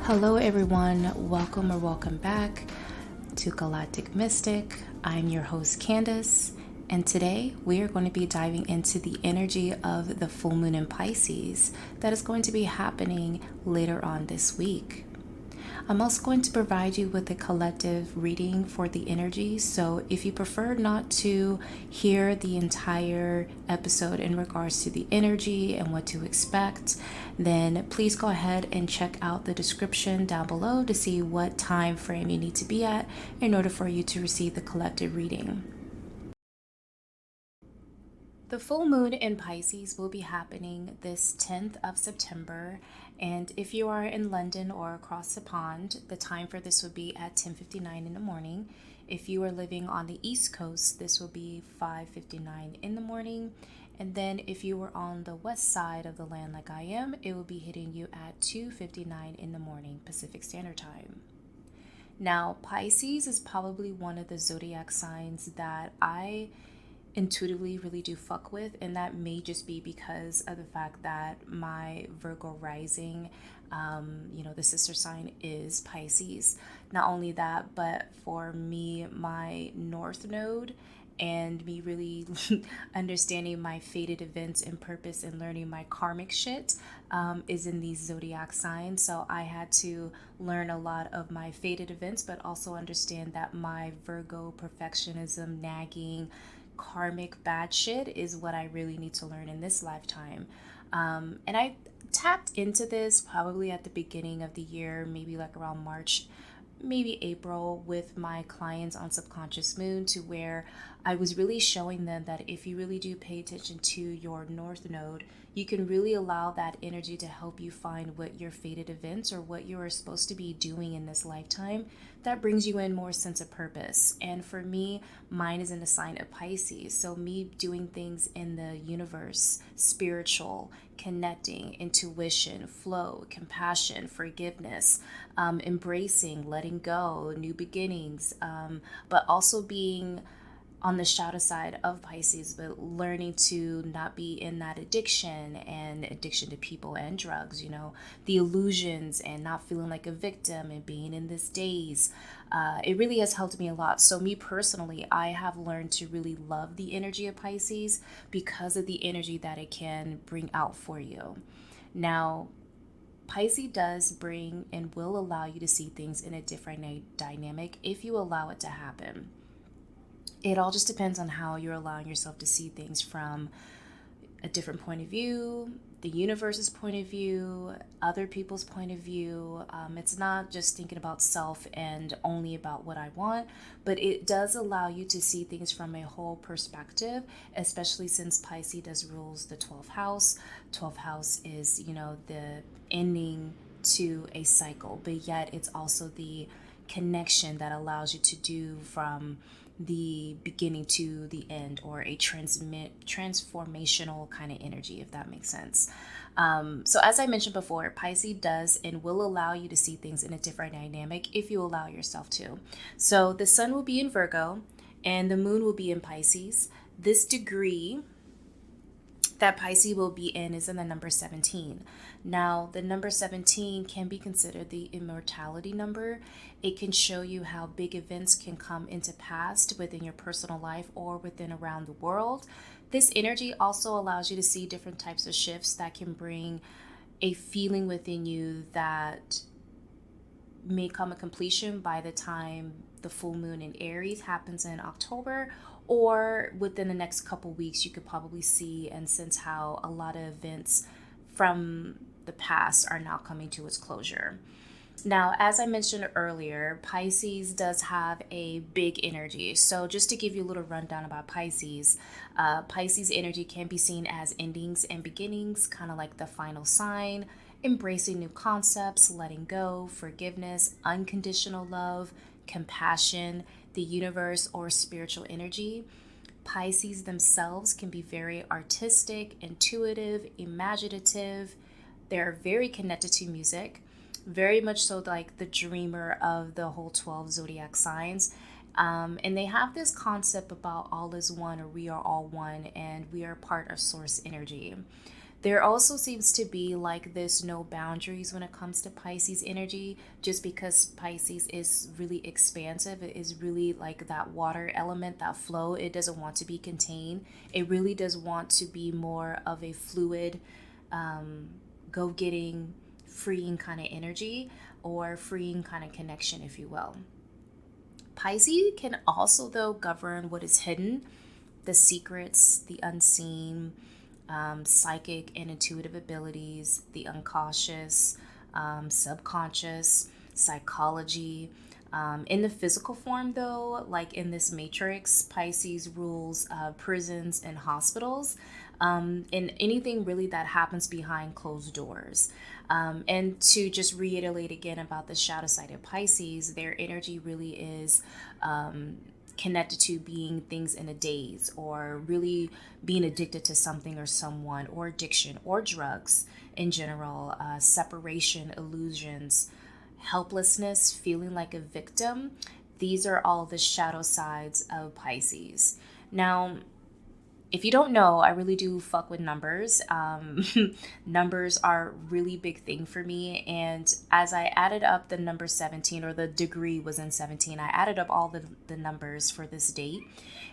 Hello everyone, welcome back to Galactic Mystic. I'm your host Candace, and today we are going to be diving into the energy of the full moon in Pisces that is going to be happening later on this week. I'm also going to provide you with a collective reading for the energy, so if you prefer not to hear the entire episode in regards to the energy and what to expect, then please go ahead and check out the description down below to see what time frame you need to be at in order for you to receive the collective reading. The full moon in Pisces will be happening this 10th of September, and if you are in London or across the pond, the time for this would be at 10:59 in the morning. If you are living on the East Coast, this will be 5:59 in the morning. And then if you were on the west side of the land like I am, it will be hitting you at 2:59 in the morning Pacific Standard Time. Now, Pisces is probably one of the zodiac signs that I intuitively really do fuck with, and that may just be because of the fact that my Virgo rising, the sister sign is Pisces. Not only that, but for me, my North Node and me really understanding my fated events and purpose and learning my karmic shit is in these zodiac signs. So I had to learn a lot of my fated events, but also understand that my Virgo perfectionism, nagging, karmic bad shit is what I really need to learn in this lifetime. And I tapped into this probably at the beginning of the year, maybe like around March, maybe April, with my clients on Subconscious Moon, to where I was really showing them that if you really do pay attention to your North Node, you can really allow that energy to help you find what your fated events or what you are supposed to be doing in this lifetime that brings you in more sense of purpose. And for me, mine is in the sign of Pisces. So me doing things in the universe, spiritual, connecting, intuition, flow, compassion, forgiveness, embracing, letting go, new beginnings, but also being on the shadow side of Pisces, but learning to not be in that addiction to people and drugs, the illusions and not feeling like a victim and being in this daze. It really has helped me a lot. So me personally, I have learned to really love the energy of Pisces because of the energy that it can bring out for you. Now, Pisces does bring and will allow you to see things in a different dynamic if you allow it to happen. It all just depends on how you're allowing yourself to see things from a different point of view, the universe's point of view, other people's point of view. It's not just thinking about self and only about what I want, but it does allow you to see things from a whole perspective, especially since Pisces does rules the 12th house. 12th house is, the ending to a cycle, but yet it's also the connection that allows you to do from the beginning to the end, or a transformational kind of energy, if that makes sense. So as I mentioned before, Pisces does and will allow you to see things in a different dynamic if you allow yourself to. So the sun will be in Virgo and the moon will be in Pisces. This degree that Pisces will be in is in the number 17. Now, the number 17 can be considered the immortality number. It can show you how big events can come into past within your personal life or within around the world. This energy also allows you to see different types of shifts that can bring a feeling within you that may come a completion by the time the full moon in Aries happens in October, or within the next couple weeks. You could probably see and sense how a lot of events from the past are now coming to its closure. Now, as I mentioned earlier, Pisces does have a big energy. So just to give you a little rundown about Pisces, Pisces energy can be seen as endings and beginnings, kind of like the final sign, embracing new concepts, letting go, forgiveness, unconditional love, compassion, the universe, or spiritual energy. Pisces themselves can be very artistic, intuitive, imaginative. They're very connected to music, very much so like the dreamer of the whole 12 zodiac signs. And they have this concept about all is one, or we are all one, and we are part of source energy. There also seems to be like this no boundaries when it comes to Pisces energy, just because Pisces is really expansive. It is really like that water element, that flow. It doesn't want to be contained. It really does want to be more of a fluid, go getting, freeing kind of energy, or freeing kind of connection, if you will. Pisces can also, though, govern what is hidden, the secrets, the unseen, psychic and intuitive abilities, the unconscious, subconscious, psychology. In the physical form, though, like in this matrix, Pisces rules prisons and hospitals, and anything really that happens behind closed doors. And to just reiterate again about the shadow side of Pisces, their energy really is connected to being things in a daze, or really being addicted to something or someone, or addiction, or drugs in general, separation, illusions, helplessness, feeling like a victim. These are all the shadow sides of Pisces. Now, if you don't know, I really do fuck with numbers. Numbers are a really big thing for me. And as I added up the number 17, or the degree was in 17, I added up all the numbers for this date.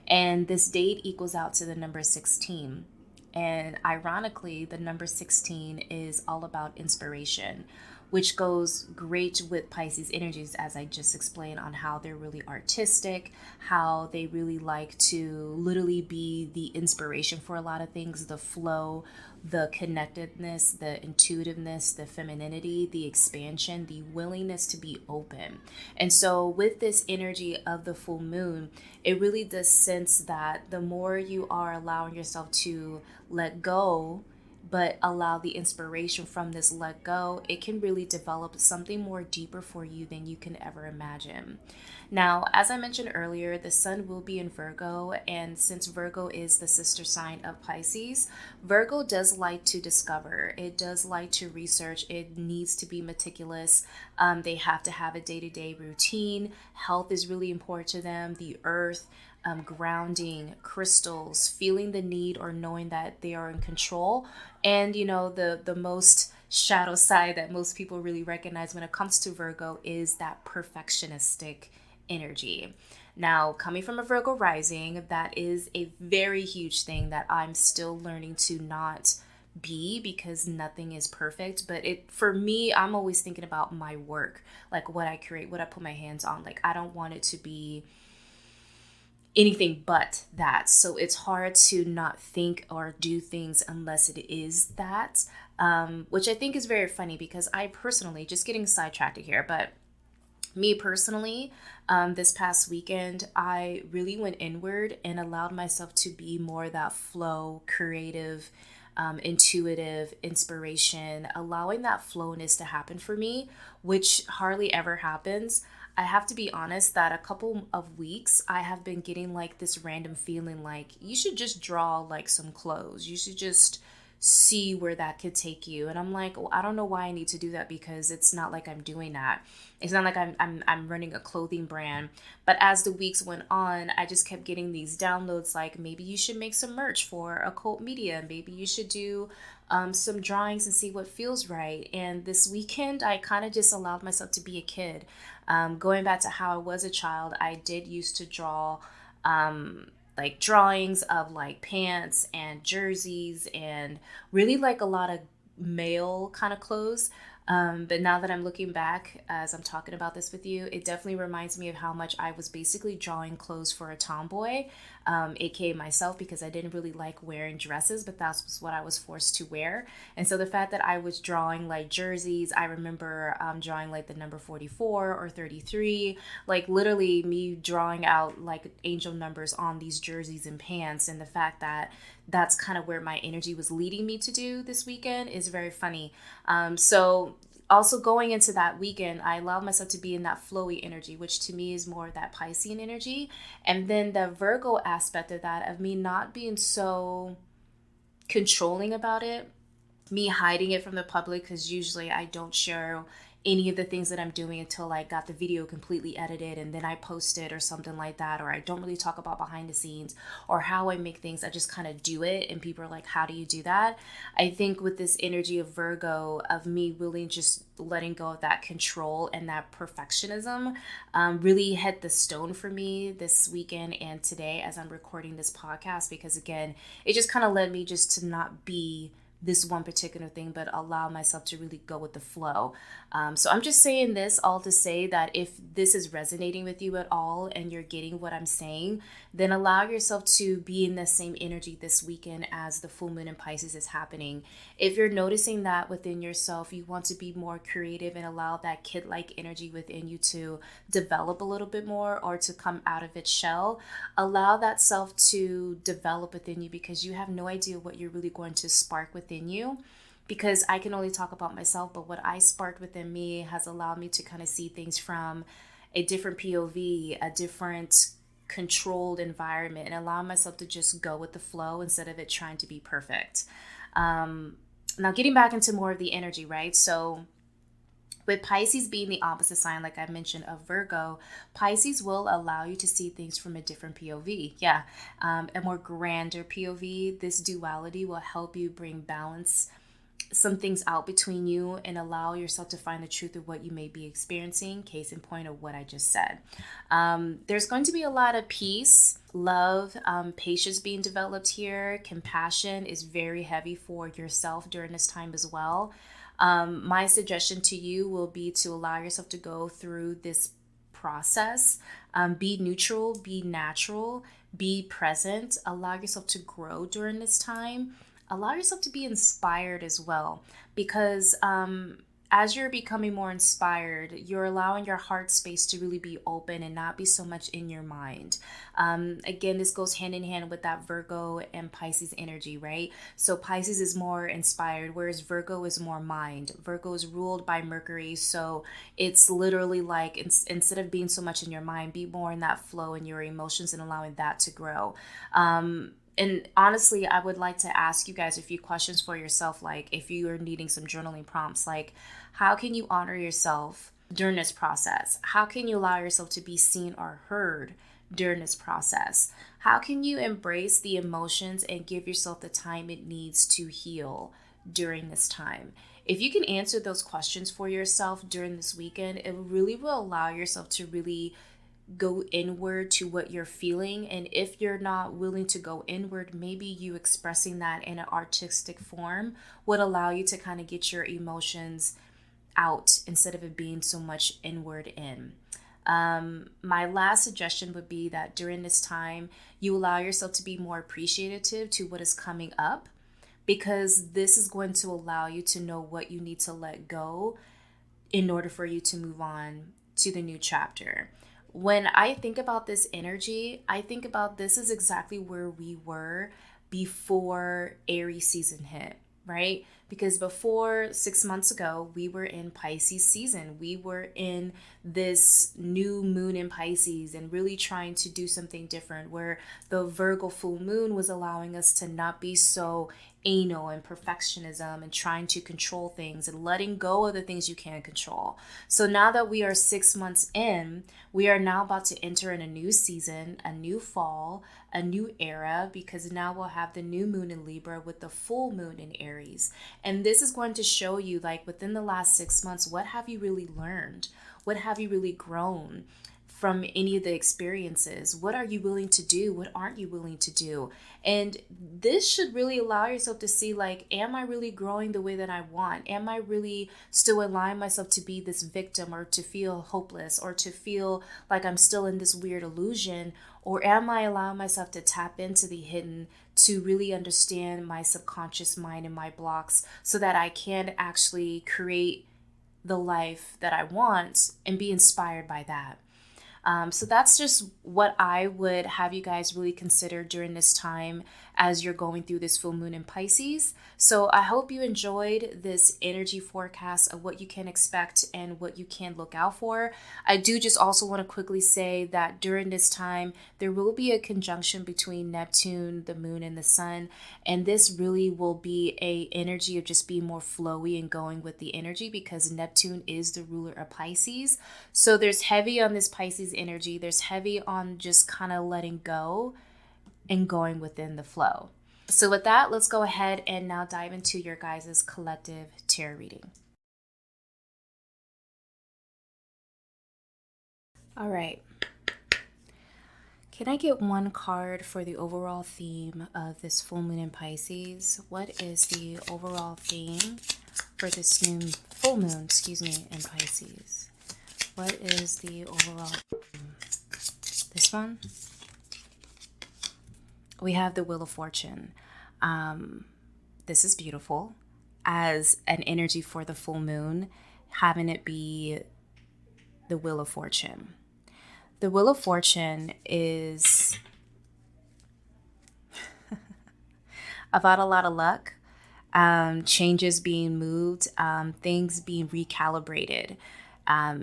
And this date equals out to the number 16. And ironically, the number 16 is all about inspiration, which goes great with Pisces energies, as I just explained, on how they're really artistic, how they really like to literally be the inspiration for a lot of things, the flow, the connectedness, the intuitiveness, the femininity, the expansion, the willingness to be open. And so with this energy of the full moon, it really does sense that the more you are allowing yourself to let go, but allow the inspiration from this let go, it can really develop something more deeper for you than you can ever imagine. Now, as I mentioned earlier, the sun will be in Virgo, and since Virgo is the sister sign of Pisces, Virgo does like to discover. It does like to research. It needs to be meticulous. They have to have a day-to-day routine. Health is really important to them. The earth, grounding, crystals, feeling the need or knowing that they are in control. And the most shadow side that most people really recognize when it comes to Virgo is that perfectionistic energy. Now, coming from a Virgo rising, that is a very huge thing that I'm still learning to not be, because nothing is perfect. But for me, I'm always thinking about my work, like what I create, what I put my hands on. Like, I don't want it to be anything but that. So it's hard to not think or do things unless it is that, which I think is very funny, because I personally, just getting sidetracked here, but me personally, this past weekend, I really went inward and allowed myself to be more that flow, creative, intuitive, inspiration, allowing that flowness to happen for me, which hardly ever happens. I have to be honest that a couple of weeks I have been getting like this random feeling like you should just draw like some clothes. You should just see where that could take you. And I'm like, well, I don't know why I need to do that, because it's not like I'm doing that. It's not like I'm running a clothing brand. But as the weeks went on, I just kept getting these downloads like, maybe you should make some merch for occult media. Maybe you should do some drawings and see what feels right. And this weekend, I kind of just allowed myself to be a kid. Going back to how I was a child, I did used to draw like drawings of like pants and jerseys and really like a lot of male kind of clothes. But now that I'm looking back, as I'm talking about this with you, it definitely reminds me of how much I was basically drawing clothes for a tomboy, aka myself, because I didn't really like wearing dresses, but that was what I was forced to wear. And so the fact that I was drawing like jerseys, I remember drawing like the number 44 or 33, like literally me drawing out like angel numbers on these jerseys and pants. And the fact that that's kind of where my energy was leading me to do this weekend is very funny. So also going into that weekend, I allowed myself to be in that flowy energy, which to me is more that Piscean energy. And then the Virgo aspect of that, of me not being so controlling about it, me hiding it from the public, because usually I don't share any of the things that I'm doing until I got the video completely edited and then I post it or something like that. Or I don't really talk about behind the scenes or how I make things. I just kind of do it. And people are like, how do you do that? I think with this energy of Virgo, of me really just letting go of that control and that perfectionism, really hit the stone for me this weekend and today as I'm recording this podcast, because again, it just kind of led me just to not be this one particular thing, but allow myself to really go with the flow. So I'm just saying this all to say that if this is resonating with you at all and you're getting what I'm saying, then allow yourself to be in the same energy this weekend as the full moon in Pisces is happening. If you're noticing that within yourself, you want to be more creative and allow that kid-like energy within you to develop a little bit more or to come out of its shell, allow that self to develop within you, because you have no idea what you're really going to spark within you. Because I can only talk about myself, but what I sparked within me has allowed me to kind of see things from a different POV, a different controlled environment, and allow myself to just go with the flow instead of it trying to be perfect. Now getting back into more of the energy, right? So with Pisces being the opposite sign, like I mentioned, of Virgo, Pisces will allow you to see things from a different POV. Yeah, a more grander POV. This duality will help you bring balance, some things out between you, and allow yourself to find the truth of what you may be experiencing. Case in point of what I just said. There's going to be a lot of peace, love, patience being developed here. Compassion is very heavy for yourself during this time as well. My suggestion to you will be to allow yourself to go through this process. Be neutral, be natural, be present. Allow yourself to grow during this time. Allow yourself to be inspired as well, because as you're becoming more inspired, you're allowing your heart space to really be open and not be so much in your mind. Again, this goes hand in hand with that Virgo and Pisces energy, right? So Pisces is more inspired, whereas Virgo is more mind. Virgo is ruled by Mercury, so it's literally like instead of being so much in your mind, be more in that flow in your emotions and allowing that to grow. And honestly, I would like to ask you guys a few questions for yourself. Like if you are needing some journaling prompts, like how can you honor yourself during this process? How can you allow yourself to be seen or heard during this process? How can you embrace the emotions and give yourself the time it needs to heal during this time? If you can answer those questions for yourself during this weekend, it really will allow yourself to really go inward to what you're feeling. And if you're not willing to go inward, maybe you expressing that in an artistic form would allow you to kind of get your emotions out instead of it being so much inward in. My last suggestion would be that during this time, you allow yourself to be more appreciative to what is coming up, because this is going to allow you to know what you need to let go in order for you to move on to the new chapter. When I think about this energy, I think about this is exactly where we were before Aries season hit, right? Because before 6 months ago, we were in Pisces season. We were in this new moon in Pisces and really trying to do something different, where the Virgo full moon was allowing us to not be so anal and perfectionism and trying to control things and letting go of the things you can't control. So now that we are 6 months in, we are now about to enter in a new season, a new fall, a new era, because now we'll have the new moon in Libra with the full moon in Aries. And this is going to show you, like, within the last 6 months, what have you really learned? What have you really grown from any of the experiences? What are you willing to do? What aren't you willing to do? And this should really allow yourself to see, like, am I really growing the way that I want? Am I really still allowing myself to be this victim, or to feel hopeless, or to feel like I'm still in this weird illusion? Or am I allowing myself to tap into the hidden, to really understand my subconscious mind and my blocks, so that I can actually create the life that I want and be inspired by that? So that's just what I would have you guys really consider during this time as you're going through this full moon in Pisces. So I hope you enjoyed this energy forecast of what you can expect and what you can look out for. I do just also want to quickly say that during this time, there will be a conjunction between Neptune, the moon, and the sun. And this really will be a energy of just being more flowy and going with the energy, because Neptune is the ruler of Pisces. So there's heavy on this Pisces energy. There's heavy on just kind of letting go and going within the flow. So with that, let's go ahead and now dive into your guys' collective tarot reading. All right. Can I get one card for the overall theme of this full moon in Pisces? What is the overall theme for this new full moon, in Pisces? What is the overall theme? This one? We have the Wheel of Fortune. This is beautiful as an energy for the full moon, having it be the Wheel of Fortune. The Wheel of Fortune is about a lot of luck, changes being moved, things being recalibrated.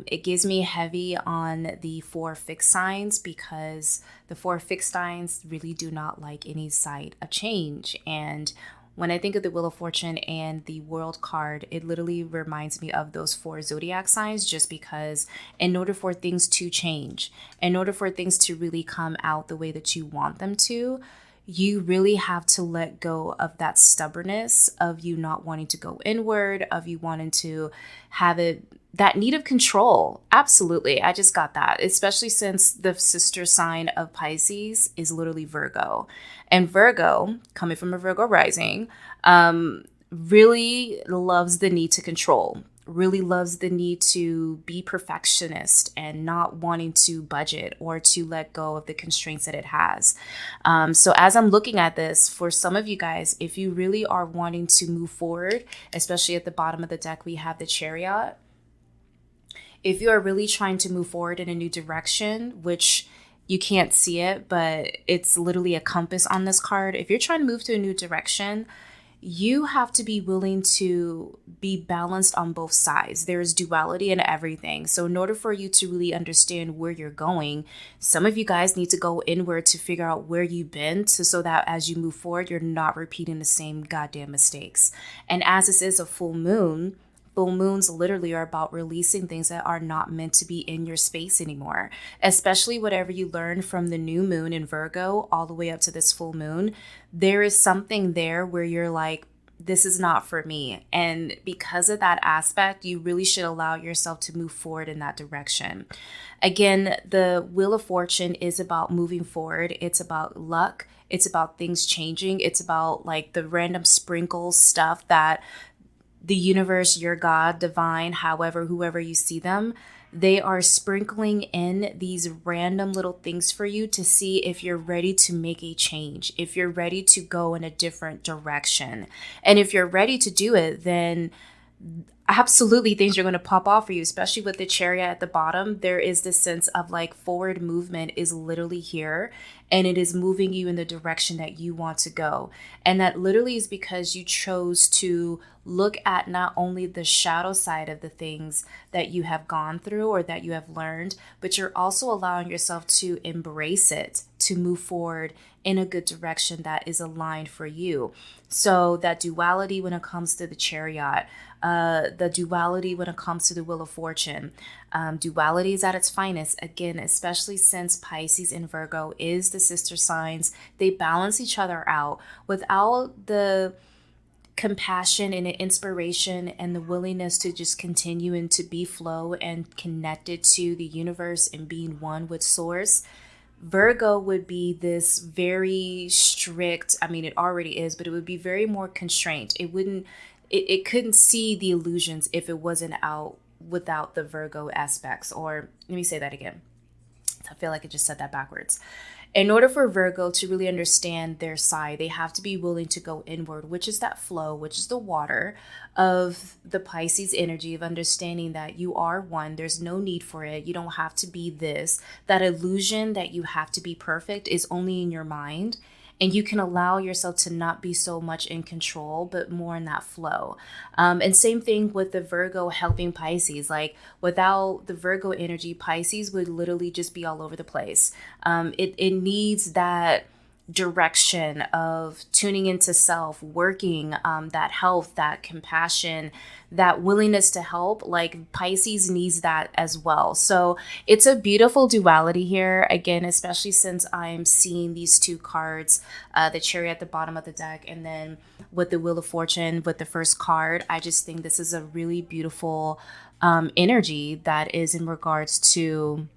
It gives me heavy on the 4 fixed signs, because the 4 fixed signs really do not like any sight of change. And when I think of the Wheel of Fortune and the World card, it literally reminds me of those 4 zodiac signs, just because in order for things to change, in order for things to really come out the way that you want them to, you really have to let go of that stubbornness of you not wanting to go inward, of you wanting to have it, that need of control. Absolutely. I just got that, especially since the sister sign of Pisces is literally Virgo. And Virgo, coming from a Virgo rising, really loves the need to control, really loves the need to be perfectionist and not wanting to budget or to let go of the constraints that it has. So as I'm looking at this, for some of you guys, if you really are wanting to move forward, especially at the bottom of the deck, we have the Chariot. If you are really trying to move forward in a new direction, which you can't see it, but it's literally a compass on this card. If you're trying to move to a new direction, you have to be willing to be balanced on both sides. There is duality in everything. So in order for you to really understand where you're going, some of you guys need to go inward to figure out where you've been, so that as you move forward, you're not repeating the same goddamn mistakes. And as this is a full moon, full moons literally are about releasing things that are not meant to be in your space anymore, especially whatever you learn from the new moon in Virgo all the way up to this full moon. There is something there where you're like, this is not for me. And because of that aspect, you really should allow yourself to move forward in that direction. Again, the Wheel of Fortune is about moving forward. It's about luck. It's about things changing. It's about like the random sprinkles stuff that the universe, your God, divine, however, whoever you see them, they are sprinkling in these random little things for you to see if you're ready to make a change, if you're ready to go in a different direction. And if you're ready to do it, then absolutely things are going to pop off for you, especially with the Chariot at the bottom. There is this sense of like forward movement is literally here, and it is moving you in the direction that you want to go. And that literally is because you chose to look at not only the shadow side of the things that you have gone through or that you have learned, but you're also allowing yourself to embrace it, to move forward in a good direction that is aligned for you. So that duality when it comes to the Chariot, the duality when it comes to the Wheel of Fortune, duality is at its finest, again, especially since Pisces and Virgo is the sister signs. They balance each other out. Without the compassion and inspiration and the willingness to just continue and to be flow and connected to the universe and being one with source, Virgo would be this very strict, I mean, it already is, but it would be very more constrained. It couldn't see the illusions if it wasn't out without the Virgo aspects. Or let me say that again. I feel like I just said that backwards. In order for Virgo to really understand their side, they have to be willing to go inward, which is that flow, which is the water of the Pisces energy of understanding that you are one. There's no need for it. You don't have to be this. That illusion that you have to be perfect is only in your mind. And you can allow yourself to not be so much in control, but more in that flow. And same thing with the Virgo helping Pisces. Like without the Virgo energy, Pisces would literally just be all over the place. It needs that direction of tuning into self, working, that health, that compassion, that willingness to help. Like Pisces needs that as well. So it's a beautiful duality here. Again, especially since I'm seeing these two cards, the Chariot at the bottom of the deck, and then with the Wheel of Fortune with the first card. I just think this is a really beautiful energy that is in regards to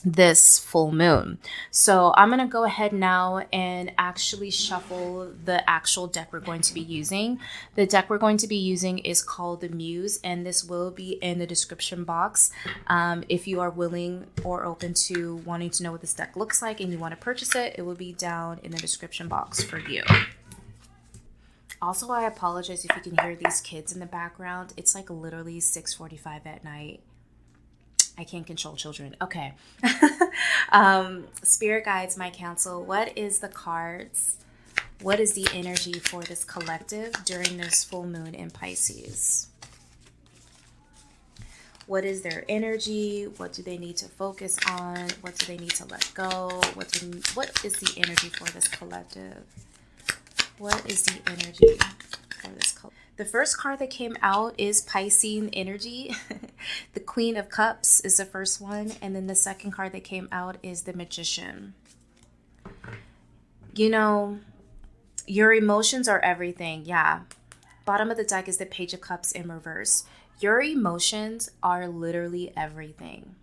this full moon. So I'm going to go ahead now and actually shuffle the actual deck we're going to be using. The deck we're going to be using is called the Muse, and this will be in the description box. If you are willing or open to wanting to know what this deck looks like and you want to purchase it, it will be down in the description box for you. Also, I apologize if you can hear these kids in the background. It's like literally 6:45 at night. I can't control children. Okay. Spirit guides, my counsel. What is the cards? What is the energy for this collective during this full moon in Pisces? What is their energy? What do they need to focus on? What do they need to let go? What is the energy for this collective? What is the energy for this collective? The first card that came out is Piscean energy. The Queen of Cups is the first one. And then the second card that came out is the Magician. You know, your emotions are everything. Yeah. Bottom of the deck is the Page of Cups in reverse. Your emotions are literally everything.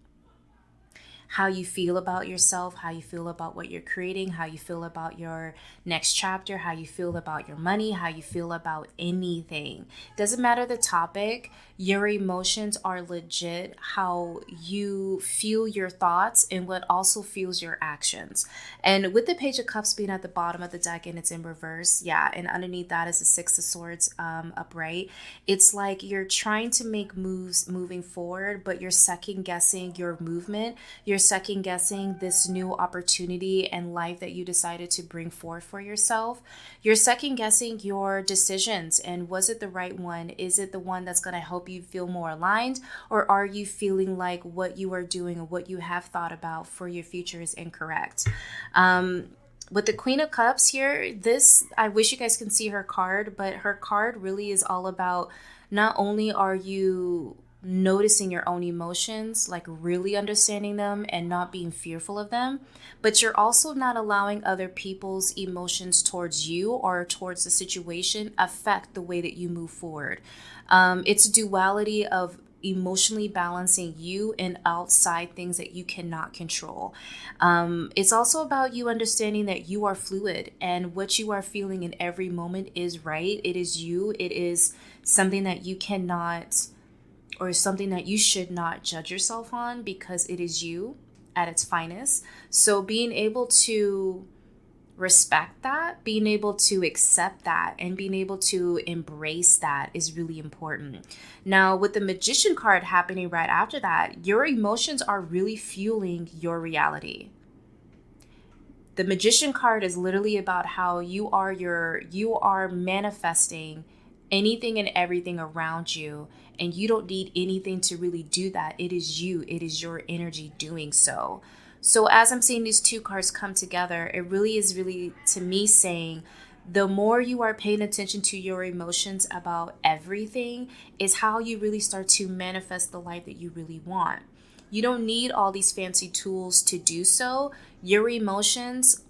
How you feel about yourself, how you feel about what you're creating, how you feel about your next chapter, how you feel about your money, how you feel about anything. Doesn't matter the topic, your emotions are legit how you feel your thoughts and what also fuels your actions. And with the Page of Cups being at the bottom of the deck and it's in reverse, yeah, and underneath that is the Six of Swords upright. It's like you're trying to make moves moving forward, but you're second guessing your movement. You're second guessing this new opportunity and life that you decided to bring forth for yourself. You're second guessing your decisions, and was it the right one? Is it the one that's going to help you feel more aligned, or are you feeling like what you are doing or what you have thought about for your future is incorrect? With the Queen of Cups here, I wish you guys can see her card, but her card really is all about not only are you noticing your own emotions, like really understanding them and not being fearful of them, but you're also not allowing other people's emotions towards you or towards the situation affect the way that you move forward. It's a duality of emotionally balancing you and outside things that you cannot control. It's also about you understanding that you are fluid and what you are feeling in every moment is right. It is you. It is something that you cannot, or something that you should not judge yourself on, because it is you at its finest. So being able to respect that, being able to accept that, and being able to embrace that is really important. Now, with the Magician card happening right after that, your emotions are really fueling your reality. The Magician card is literally about how you are manifesting anything and everything around you, and you don't need anything to really do that. It is you. It is your energy doing so. So as I'm seeing these two cards come together, it really is to me saying the more you are paying attention to your emotions about everything is how you really start to manifest the life that you really want. You don't need all these fancy tools to do so. Your emotions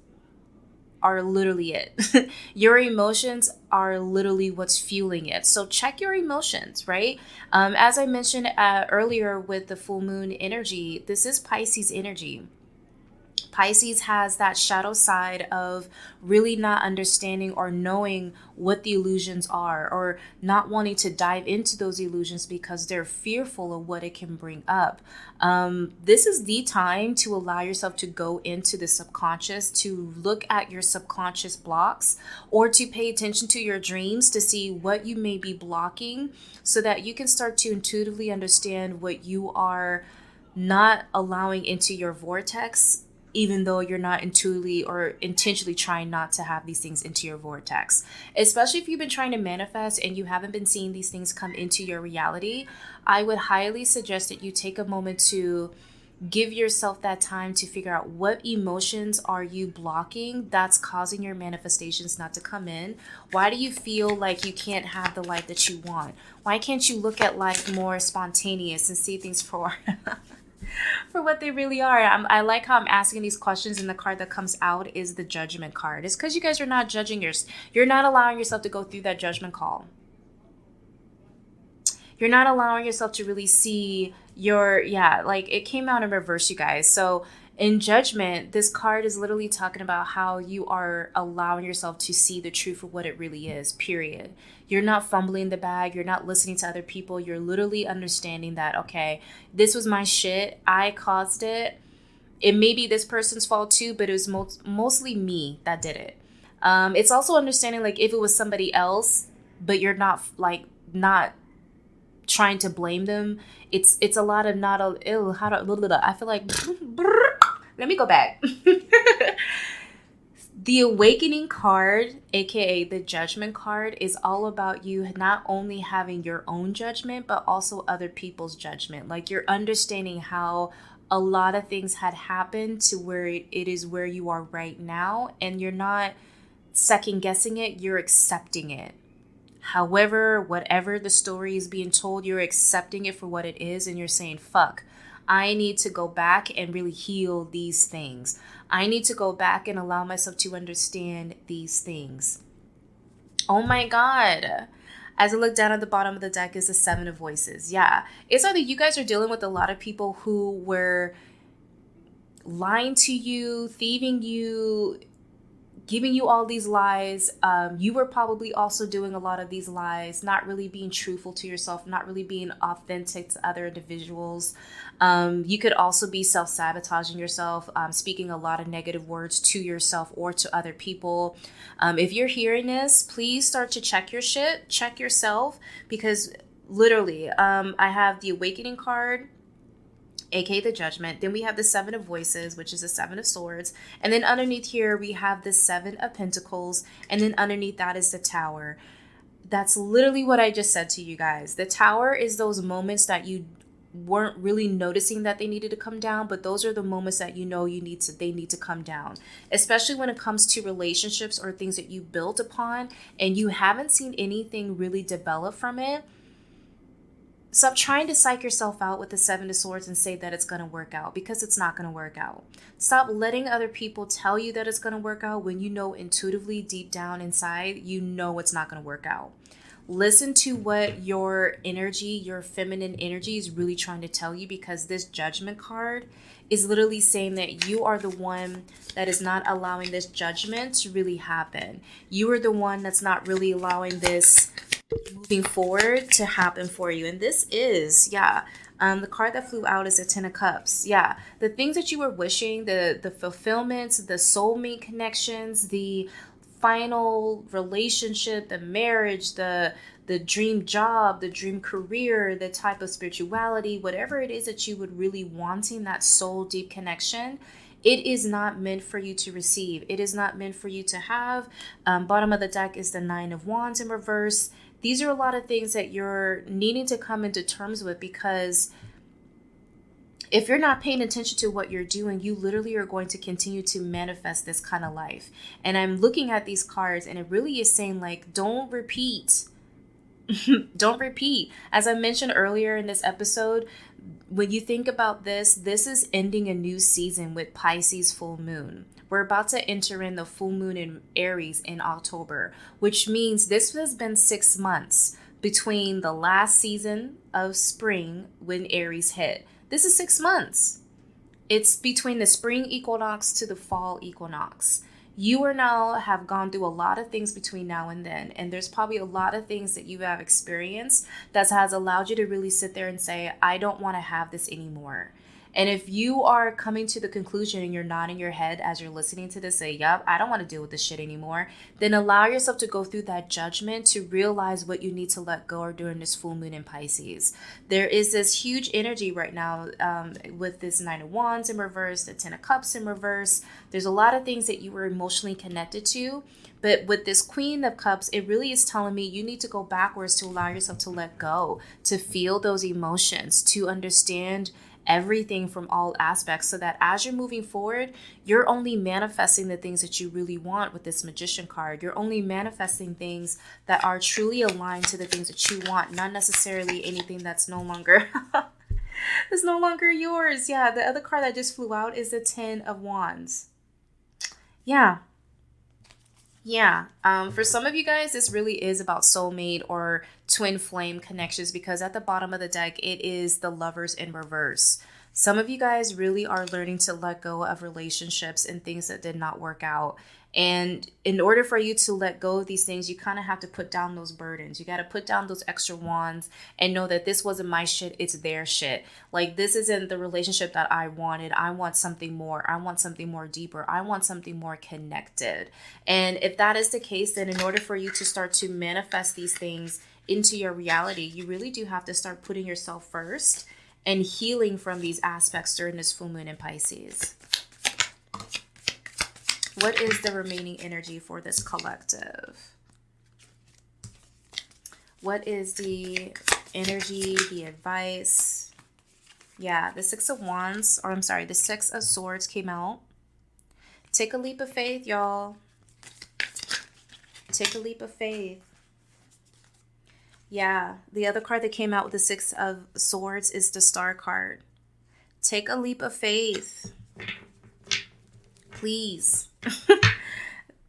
are literally it. Your emotions are literally what's fueling it. So check your emotions, right? As I mentioned earlier with the full moon energy, this is Pisces energy. Pisces has that shadow side of really not understanding or knowing what the illusions are, or not wanting to dive into those illusions because they're fearful of what it can bring up. This is the time to allow yourself to go into the subconscious, to look at your subconscious blocks, or to pay attention to your dreams to see what you may be blocking, so that you can start to intuitively understand what you are not allowing into your vortex, even though you're not intuitively or intentionally trying not to have these things into your vortex. Especially if you've been trying to manifest and you haven't been seeing these things come into your reality, I would highly suggest that you take a moment to give yourself that time to figure out what emotions are you blocking that's causing your manifestations not to come in. Why do you feel like you can't have the life that you want? Why can't you look at life more spontaneous and see things for for what they really are? I like how I'm asking these questions, and the card that comes out is the Judgment card. It's because you guys are not judging you're not allowing yourself to go through that judgment call. You're not allowing yourself to really see like it came out in reverse, you guys. So in Judgment, this card is literally talking about how you are allowing yourself to see the truth of what it really is, period. You're not fumbling the bag. You're not listening to other people. You're literally understanding that, okay, this was my shit. I caused it. It may be this person's fault too, but it was mostly me that did it. It's also understanding, like, if it was somebody else, but you're not trying to blame them. It's a lot of not a ew, how to I feel like let me go back. The Awakening card, aka the Judgment card, is all about you not only having your own judgment, but also other people's judgment. Like, you're understanding how a lot of things had happened to where it is where you are right now, and you're not second guessing it, you're accepting it. However, whatever the story is being told, you're accepting it for what it is, and you're saying, fuck, I need to go back and really heal these things. I need to go back and allow myself to understand these things. Oh my God. As I look down at the bottom of the deck is the Seven of Voices. Yeah, it's either you guys are dealing with a lot of people who were lying to you, thieving you, giving you all these lies. You were probably also doing a lot of these lies, not really being truthful to yourself, not really being authentic to other individuals. You could also be self-sabotaging yourself, speaking a lot of negative words to yourself or to other people. If you're hearing this, please start to check your shit, check yourself, because literally, I have the Awakening card, aka the Judgment. Then we have the Seven of Voices, which is the Seven of Swords. And then underneath here, we have the Seven of Pentacles. And then underneath that is the Tower. That's literally what I just said to you guys. The Tower is those moments that you weren't really noticing that they needed to come down, but those are the moments that you know they need to come down. Especially when it comes to relationships or things that you built upon and you haven't seen anything really develop from it. Stop trying to psych yourself out with the Seven of Swords and say that it's going to work out, because it's not going to work out. Stop letting other people tell you that it's going to work out when you know intuitively deep down inside, you know it's not going to work out. Listen to what your energy, your feminine energy is really trying to tell you, because this Judgment card is literally saying that you are the one that is not allowing this judgment to really happen. You are the one that's not really allowing this moving forward to happen for you. And this is, the card that flew out is the Ten of Cups. Yeah, the things that you were wishing, the fulfillments, the soulmate connections, the final relationship, the marriage, the dream job, the dream career, the type of spirituality, whatever it is that you would really wanting, that soul deep connection, it is not meant for you to receive. It is not meant for you to have. Bottom of the deck is the Nine of Wands in reverse. These are a lot of things that you're needing to come into terms with, because if you're not paying attention to what you're doing, you literally are going to continue to manifest this kind of life. And I'm looking at these cards, and it really is saying, like, don't repeat. Don't repeat. As I mentioned earlier in this episode, when you think about this is ending a new season with Pisces full moon. We're about to enter in the full moon in Aries in October, which means this has been 6 months between the last season of spring when Aries hit. This is 6 months. It's between the spring equinox to the fall equinox. You are now have gone through a lot of things between now and then. And there's probably a lot of things that you have experienced that has allowed you to really sit there and say, I don't want to have this anymore. And if you are coming to the conclusion and you're nodding your head as you're listening to this, say, yep, I don't want to deal with this shit anymore, then allow yourself to go through that judgment to realize what you need to let go of during this full moon in Pisces. There is this huge energy right now with this 9 of Wands in reverse, the 10 of Cups in reverse. There's a lot of things that you were emotionally connected to. But with this Queen of Cups, it really is telling me you need to go backwards to allow yourself to let go, to feel those emotions, to understand everything from all aspects, so that as you're moving forward, you're only manifesting the things that you really want with this Magician card. You're only manifesting things that are truly aligned to the things that you want, not necessarily anything that's no longer is no longer yours. Yeah, the other card that just flew out is the 10 of Wands. Yeah. For some of you guys, this really is about soulmate or twin flame connections, because at the bottom of the deck, it is the Lovers in reverse. Some of you guys really are learning to let go of relationships and things that did not work out. And in order for you to let go of these things, you kind of have to put down those burdens. You got to put down those extra wands and know that this wasn't my shit, it's their shit. Like, this isn't the relationship that I wanted. I want something more. I want something more deeper. I want something more connected. And if that is the case, then in order for you to start to manifest these things into your reality, you really do have to start putting yourself first and healing from these aspects during this full moon in Pisces. What is the remaining energy for this collective? What is the energy, the advice? Yeah, the 6 of Wands, or I'm sorry, the 6 of Swords came out. Take a leap of faith, y'all. Take a leap of faith. Yeah, the other card that came out with the 6 of Swords is the Star card. Take a leap of faith. Please.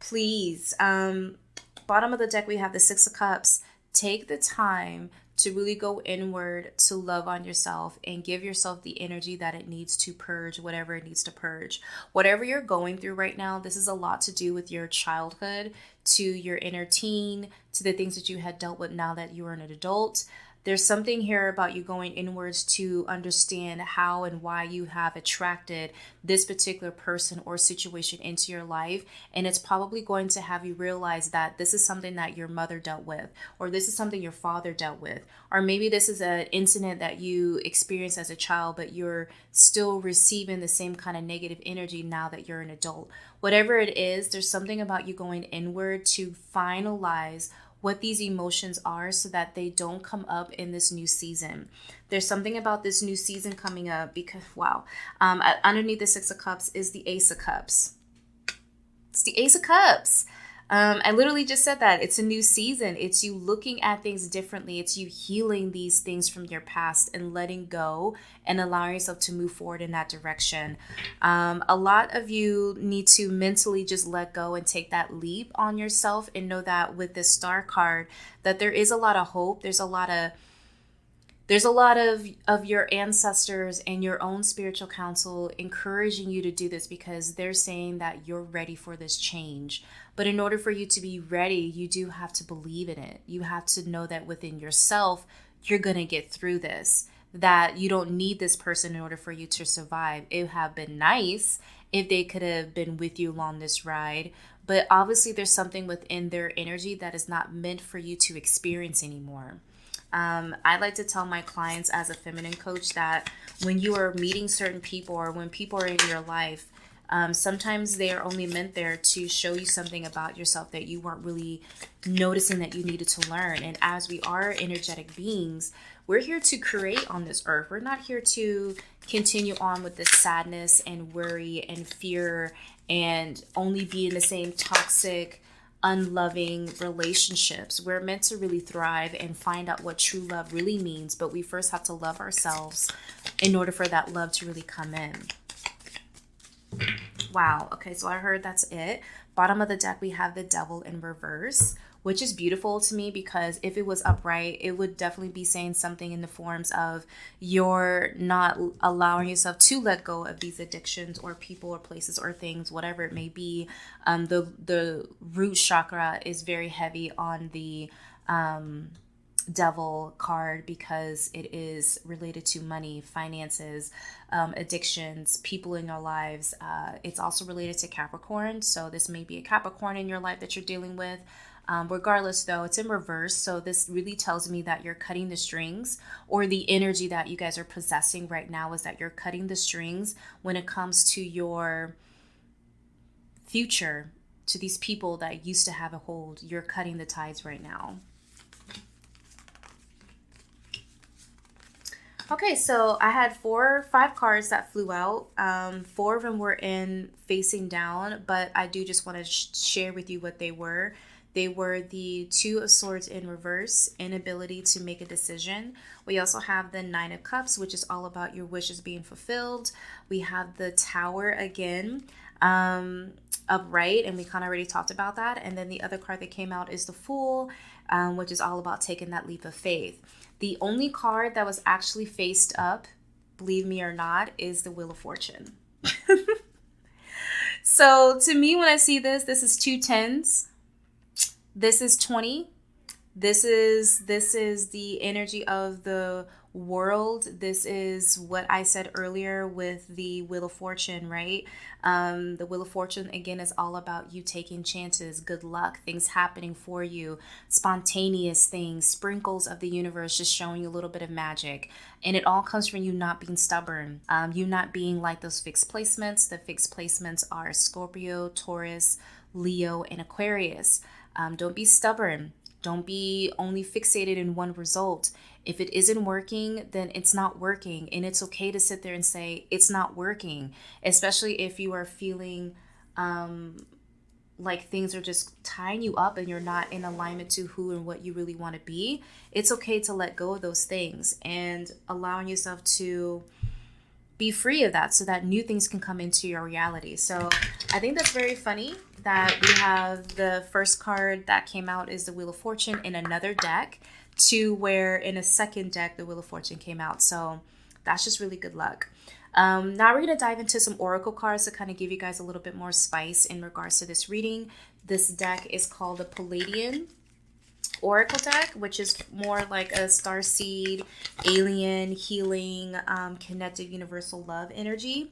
Please. Bottom of the deck, we have the 6 of Cups. Take the time to really go inward, to love on yourself and give yourself the energy that it needs to purge whatever it needs to purge. Whatever you're going through right now, this is a lot to do with your childhood, to your inner teen, to the things that you had dealt with now that you are an adult. There's something here about you going inwards to understand how and why you have attracted this particular person or situation into your life. And it's probably going to have you realize that this is something that your mother dealt with, or this is something your father dealt with, or maybe this is an incident that you experienced as a child, but you're still receiving the same kind of negative energy now that you're an adult. Whatever it is, there's something about you going inward to finalize what these emotions are so that they don't come up in this new season. There's something about this new season coming up because, wow, underneath the 6 of Cups is the Ace of Cups. It's the Ace of Cups. I literally just said that. It's a new season. It's you looking at things differently. It's you healing these things from your past and letting go and allowing yourself to move forward in that direction. A lot of you need to mentally just let go and take that leap on yourself and know that with this Star card, that there is a lot of hope. There's a lot of your ancestors and your own spiritual council encouraging you to do this because they're saying that you're ready for this change. But in order for you to be ready, you do have to believe in it. You have to know that within yourself, you're going to get through this, that you don't need this person in order for you to survive. It would have been nice if they could have been with you along this ride, but obviously there's something within their energy that is not meant for you to experience anymore. I like to tell my clients as a feminine coach that when you are meeting certain people or when people are in your life, sometimes they are only meant there to show you something about yourself that you weren't really noticing that you needed to learn. And as we are energetic beings, we're here to create on this earth. We're not here to continue on with this sadness and worry and fear and only be in the same toxic, unloving relationships. We're meant to really thrive and find out what true love really means, but we first have to love ourselves in order for that love to really come in. Wow. Okay, so I heard that's it. Bottom of the deck, we have the Devil in reverse. which is beautiful to me, because if it was upright, it would definitely be saying something in the forms of you're not allowing yourself to let go of these addictions or people or places or things, whatever it may be. The root chakra is very heavy on the devil card because it is related to money, finances, addictions, people in your lives. It's also related to Capricorn. So this may be a Capricorn in your life that you're dealing with. Regardless, though, it's in reverse. So this really tells me that you're cutting the strings, or the energy that you guys are possessing right now is that you're cutting the strings when it comes to your future, to these people that used to have a hold. You're cutting the ties right now. Okay, so I had 5 cards that flew out. 4 of them were in facing down, but I do just want to share with you what they were. They were the 2 of Swords in reverse, inability to make a decision. We also have the 9 of Cups, which is all about your wishes being fulfilled. We have the Tower again, upright, and we kind of already talked about that. And then the other card that came out is the Fool, which is all about taking that leap of faith. The only card that was actually faced up, believe me or not, is the Wheel of Fortune. So to me, when I see this is 2 10s. This is 20. This is the energy of the world. This is what I said earlier with the Wheel of Fortune, right? The Wheel of Fortune, again, is all about you taking chances, good luck, things happening for you, spontaneous things, sprinkles of the universe just showing you a little bit of magic. And it all comes from you not being stubborn, you not being like those fixed placements. The fixed placements are Scorpio, Taurus, Leo, and Aquarius. Don't be stubborn. Don't be only fixated in one result. If it isn't working, then it's not working. And it's okay to sit there and say, it's not working. Especially if you are feeling like things are just tying you up and you're not in alignment to who and what you really want to be. It's okay to let go of those things and allowing yourself to be free of that so that new things can come into your reality. So I think that's very funny that we have the first card that came out is the Wheel of Fortune in another deck, to where in a second deck the Wheel of Fortune came out. So that's just really good luck. Now we're going to dive into some oracle cards to kind of give you guys a little bit more spice in regards to this reading. This deck is called the Palladian Oracle deck, which is more like a starseed, alien, healing, connected, universal love energy.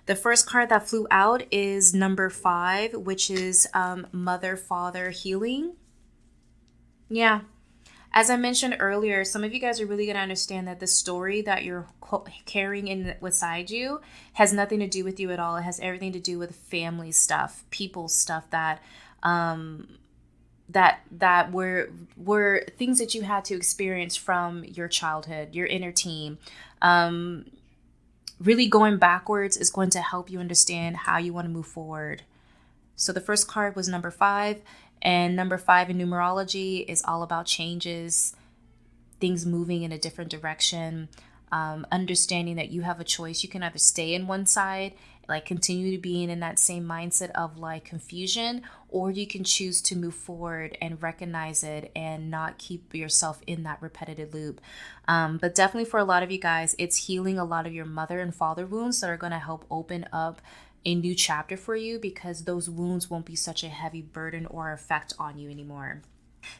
The first card that flew out is number 5, which is mother, father, healing. Yeah. As I mentioned earlier, some of you guys are really going to understand that the story that you're carrying inside you has nothing to do with you at all. It has everything to do with family stuff, people stuff that were things that you had to experience from your childhood, your inner team. Really going backwards is going to help you understand how you want to move forward. So the first card was number 5, and number 5 in numerology is all about changes, things moving in a different direction, understanding that you have a choice. You can either stay in one side, like continue to being in that same mindset of like confusion, or you can choose to move forward and recognize it and not keep yourself in that repetitive loop. But definitely for a lot of you guys, it's healing a lot of your mother and father wounds that are going to help open up a new chapter for you, because those wounds won't be such a heavy burden or effect on you anymore.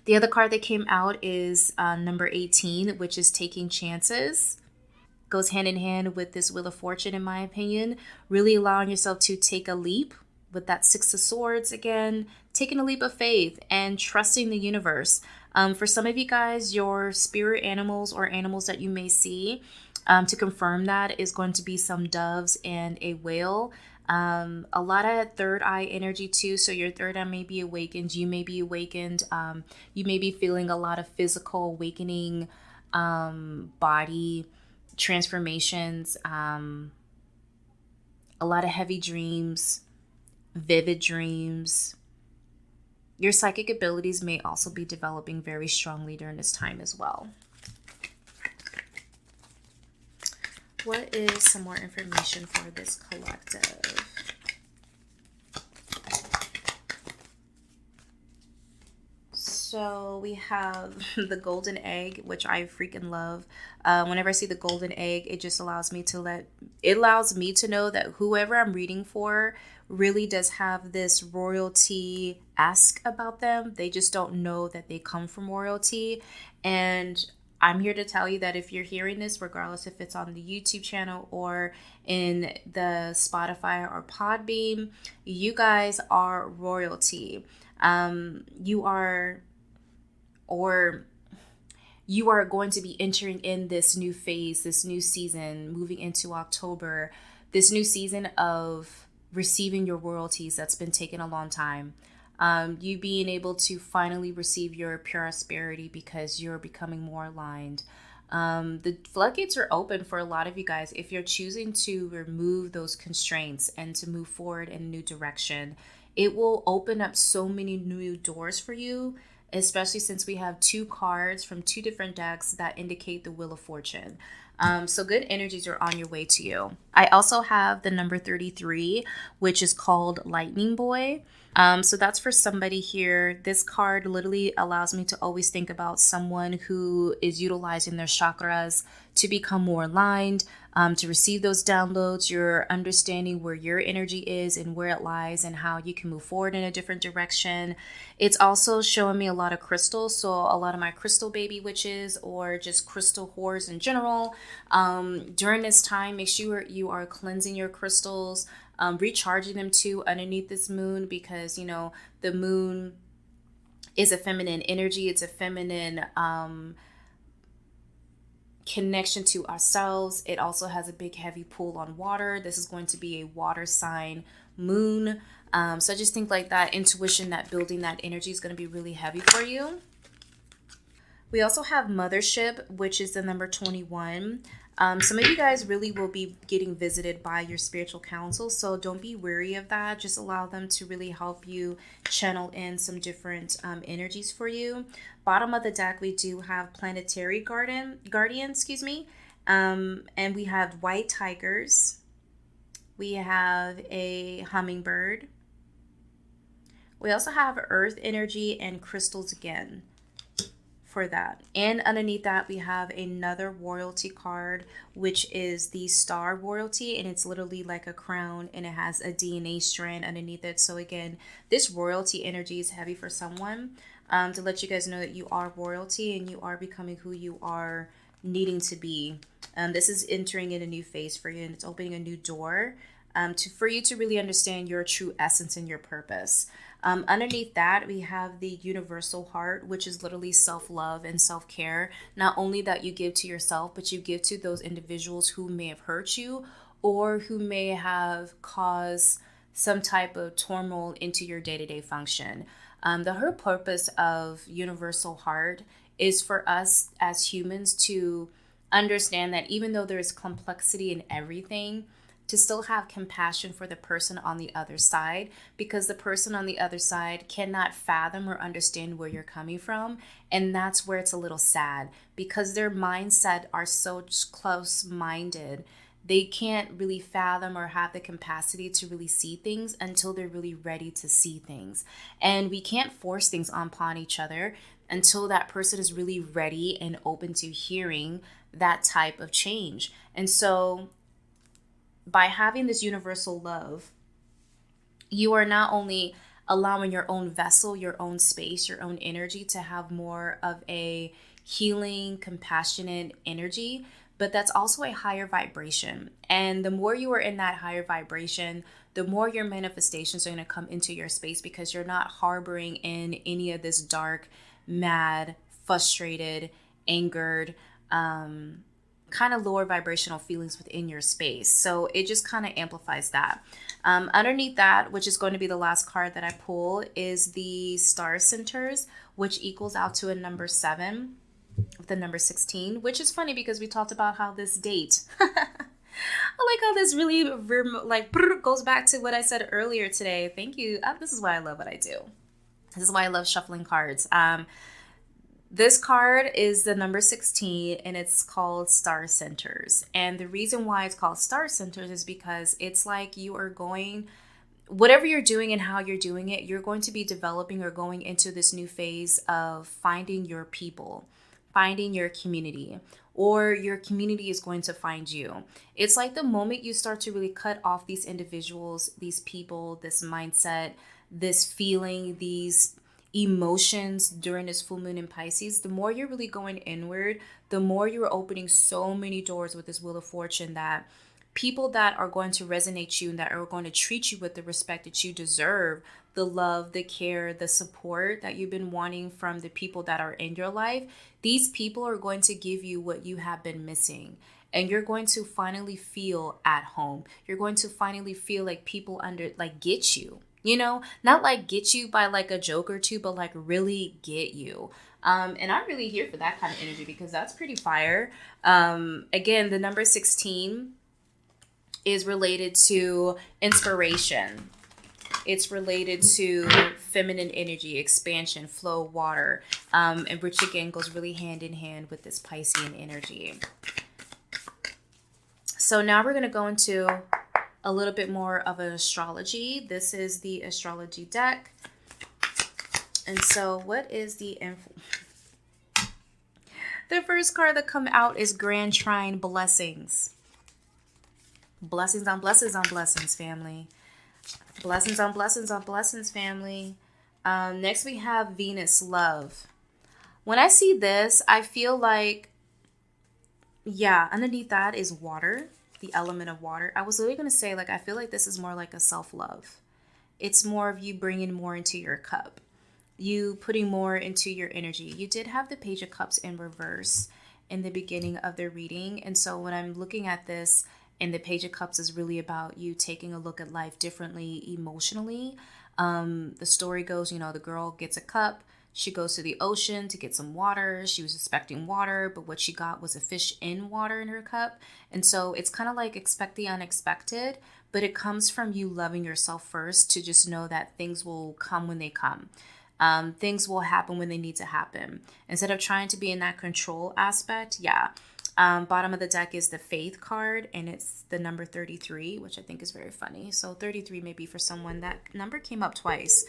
The other card that came out is number 18, which is taking chances. Goes hand in hand with this Wheel of Fortune, in my opinion. Really allowing yourself to take a leap with that 6 of Swords again, taking a leap of faith and trusting the universe. For some of you guys, your spirit animals or animals that you may see, to confirm that, is going to be some doves and a whale. A lot of third eye energy too. So your third eye may be awakened. You may be awakened. You may be feeling a lot of physical awakening, body transformations, a lot of heavy dreams, vivid dreams. Your psychic abilities may also be developing very strongly during this time as well. What is some more information for this collective? So we have the golden egg, which I freaking love. Whenever I see the golden egg, it just allows me to know that whoever I'm reading for really does have this royalty-esque about them. They just don't know that they come from royalty. And I'm here to tell you that if you're hearing this, regardless if it's on the YouTube channel or in the Spotify or Podbeam, you guys are royalty. You are, or you are going to be entering in this new phase, this new season, moving into October, this new season of receiving your royalties that's been taking a long time. You being able to finally receive your prosperity because you're becoming more aligned. The floodgates are open for a lot of you guys if you're choosing to remove those constraints and to move forward in a new direction. It will open up so many new doors for you, especially since we have two cards from two different decks that indicate the Wheel of Fortune. So good energies are on your way to you. I also have the number 33, which is called Lightning Boy. So that's for somebody here. This card literally allows me to always think about someone who is utilizing their chakras to become more aligned, to receive those downloads. You're understanding where your energy is and where it lies and how you can move forward in a different direction. It's also showing me a lot of crystals. So a lot of my crystal baby witches or just crystal whores in general. During this time, make sure you are cleansing your crystals, recharging them too underneath this moon, because the moon is a feminine energy. It's a feminine connection to ourselves. It also has a big heavy pull on water. This is going to be a water sign moon. So I just think like that intuition, that building that energy is going to be really heavy for you. We also have Mothership, which is the number 21. Some of you guys really will be getting visited by your spiritual council, so don't be weary of that. Just allow them to really help you channel in some different energies for you. Bottom of the deck, we do have Planetary Guardian, and we have White Tigers. We have a Hummingbird. We also have Earth Energy and Crystals again for that. And underneath that, we have another royalty card, which is the Star Royalty, and it's literally like a crown, and it has a DNA strand underneath it. So again, this royalty energy is heavy for someone, to let you guys know that you are royalty and you are becoming who you are needing to be. This is entering in a new phase for you, and it's opening a new door for you to really understand your true essence and your purpose. Underneath that, we have the universal heart, which is literally self-love and self-care. Not only that you give to yourself, but you give to those individuals who may have hurt you or who may have caused some type of turmoil into your day-to-day function. The whole purpose of universal heart is for us as humans to understand that even though there's complexity in everything, to still have compassion for the person on the other side, because the person on the other side cannot fathom or understand where you're coming from. And that's where it's a little sad, because their mindset are so close-minded. They can't really fathom or have the capacity to really see things until they're really ready to see things. And we can't force things upon each other until that person is really ready and open to hearing that type of change. And so by having this universal love, you are not only allowing your own vessel, your own space, your own energy to have more of a healing, compassionate energy, but that's also a higher vibration. And the more you are in that higher vibration, the more your manifestations are going to come into your space, because you're not harboring in any of this dark, mad, frustrated, angered, kind of lower vibrational feelings within your space. So it just kind of amplifies that. Underneath that, which is going to be the last card that I pull, is the Star Centers, which equals out to a number 7, the number 16, which is funny because we talked about how this date, I like how this really goes back to what I said earlier today. Thank you. This is why I love what I do. This is why I love shuffling cards. This card is the number 16, and it's called Star Centers. And the reason why it's called Star Centers is because it's like you are going whatever you're doing and how you're doing it, you're going to be developing or going into this new phase of finding your people, finding your community, or your community is going to find you. It's like the moment you start to really cut off these individuals, these people, this mindset, this feeling, these emotions during this full moon in Pisces, the more you're really going inward, the more you're opening so many doors with this Wheel of Fortune, that people that are going to resonate you and that are going to treat you with the respect that you deserve, the love, the care, the support that you've been wanting from the people that are in your life, these people are going to give you what you have been missing. And you're going to finally feel at home. You're going to finally feel like people get you, not like get you by like a joke or two, but like really get you. And I'm really here for that kind of energy because that's pretty fire. Again, the number 16 is related to inspiration. It's related to feminine energy, expansion, flow, water, and which again goes really hand in hand with this Piscean energy. So now we're going to go into a little bit more of an astrology. This is the astrology deck. And so what is the first card that come out is Grand Trine Blessings. Blessings on blessings on blessings, family. Blessings on blessings on blessings, family. Next we have Venus Love. When I see this, I feel like, underneath that is water, the element of water. I was literally going to say, like, I feel like this is more like a self-love. It's more of you bringing more into your cup. You putting more into your energy. You did have the Page of Cups in reverse in the beginning of the reading. And so when I'm looking at this, and the Page of Cups is really about you taking a look at life differently emotionally. The story goes, the girl gets a cup. She goes to the ocean to get some water. She was expecting water, but what she got was a fish in water in her cup. And so it's kind of like expect the unexpected, but it comes from you loving yourself first to just know that things will come when they come. Things will happen when they need to happen. Instead of trying to be in that control aspect, bottom of the deck is the Faith card, and it's the number 33, which I think is very funny. So 33 may be for someone. That number came up twice.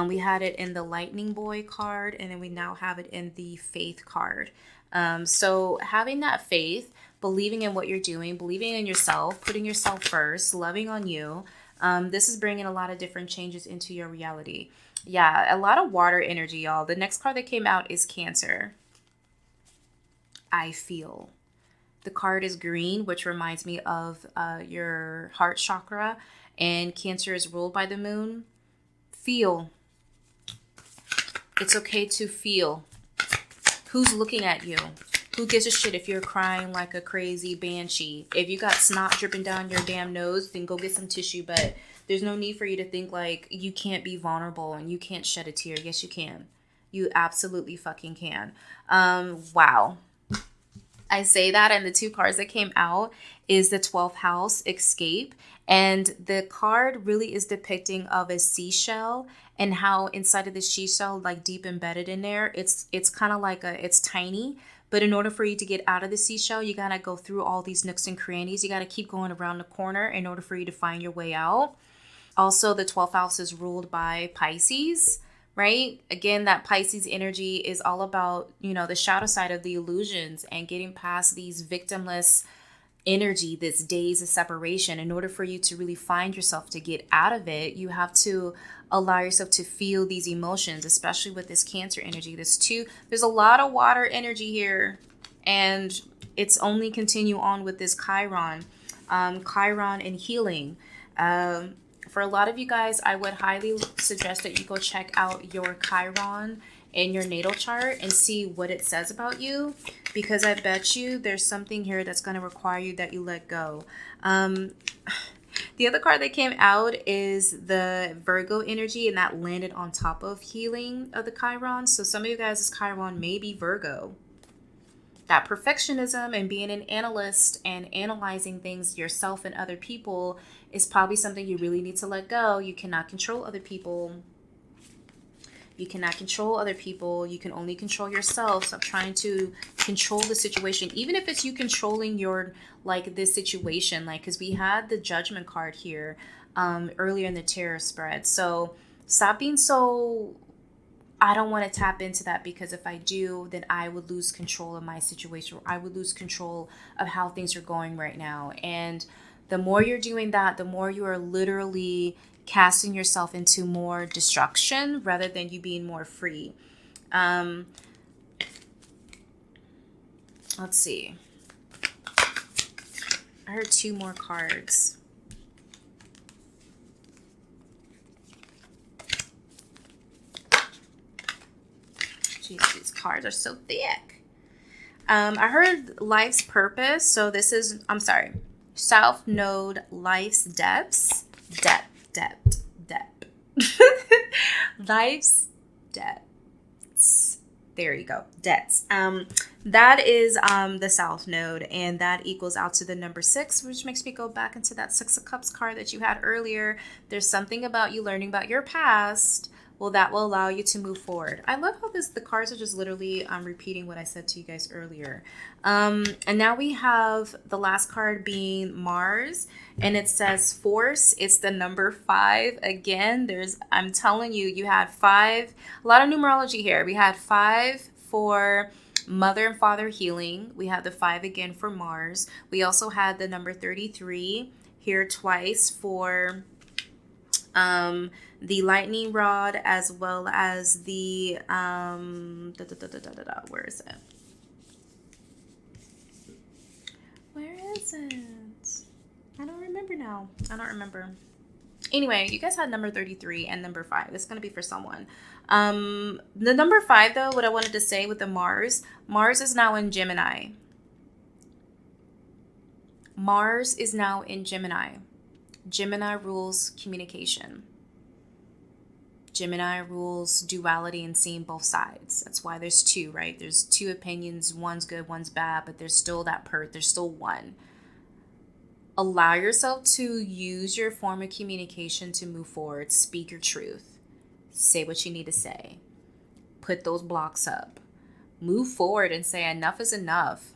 We had it in the Lightning Boy card, and then we now have it in the Faith card. So having that faith, believing in what you're doing, believing in yourself, putting yourself first, loving on you, this is bringing a lot of different changes into your reality. Yeah, a lot of water energy, y'all. The next card that came out is Cancer. I feel. The card is green, which reminds me of your heart chakra, and Cancer is ruled by the moon. Feel. It's okay to feel. Who's looking at you? Who gives a shit if you're crying like a crazy banshee? If you got snot dripping down your damn nose, then go get some tissue, but there's no need for you to think like you can't be vulnerable and you can't shed a tear. Yes, you can. You absolutely fucking can. Wow. I say that, and the two cards that came out is the 12th house, Escape, and the card really is depicting of a seashell and how inside of the seashell, like deep embedded in there, it's kind of like it's tiny, but in order for you to get out of the seashell, you gotta go through all these nooks and crannies. You gotta keep going around the corner in order for you to find your way out. Also, the 12th house is ruled by Pisces. Right? Again, that Pisces energy is all about, the shadow side of the illusions and getting past these victimless energy, this days of separation. In order for you to really find yourself, to get out of it, you have to allow yourself to feel these emotions, especially with this Cancer energy. There's a lot of water energy here, and it's only continue on with this Chiron and healing. For a lot of you guys, I would highly suggest that you go check out your Chiron in your natal chart and see what it says about you, because I bet you there's something here that's going to require you that you let go. The other card that came out is the Virgo energy, and that landed on top of healing of the Chiron. So some of you guys' Chiron may be Virgo. That perfectionism and being an analyst and analyzing things yourself and other people is probably something you really need to let go. You cannot control other people. You cannot control other people. You can only control yourself. Stop trying to control the situation. Even if it's you controlling your, this situation, because we had the Judgment card here. earlier in the tarot spread. So stop being so, I don't want to tap into that, because if I do, then I would lose control of my situation. I would lose control of how things are going right now. And the more you're doing that, the more you are literally casting yourself into more destruction rather than you being more free. Let's see. I heard 2 more cards. Jeez, these cards are so thick. I heard life's purpose. So this is, I'm sorry, South Node, life's depths. Depth. Life's depths. There you go. Debts. That is the South Node, and that equals out to the number 6, which makes me go back into that 6 of Cups card that you had earlier. There's something about you learning about your past. Well, that will allow you to move forward. I love how the cards are just literally repeating what I said to you guys earlier. And now we have the last card being Mars, and it says force. It's the number 5. Again, I'm telling you, you had 5, a lot of numerology here. We had 5 for mother and father healing. We had the 5 again for Mars. We also had the number 33 here twice for the lightning rod, as well as the where is it? Where is it? I don't remember now. I don't remember. Anyway, you guys had number 33 and number 5. It's going to be for someone. The number 5, though, what I wanted to say with the Mars is now in Gemini. Mars is now in Gemini. Gemini rules communication. Gemini rules duality and seeing both sides. That's why there's 2, right? There's 2 opinions. One's good, one's bad, but there's still there's still one. Allow yourself to use your form of communication to move forward. Speak your truth. Say what you need to say. Put those blocks up. Move forward and say enough is enough.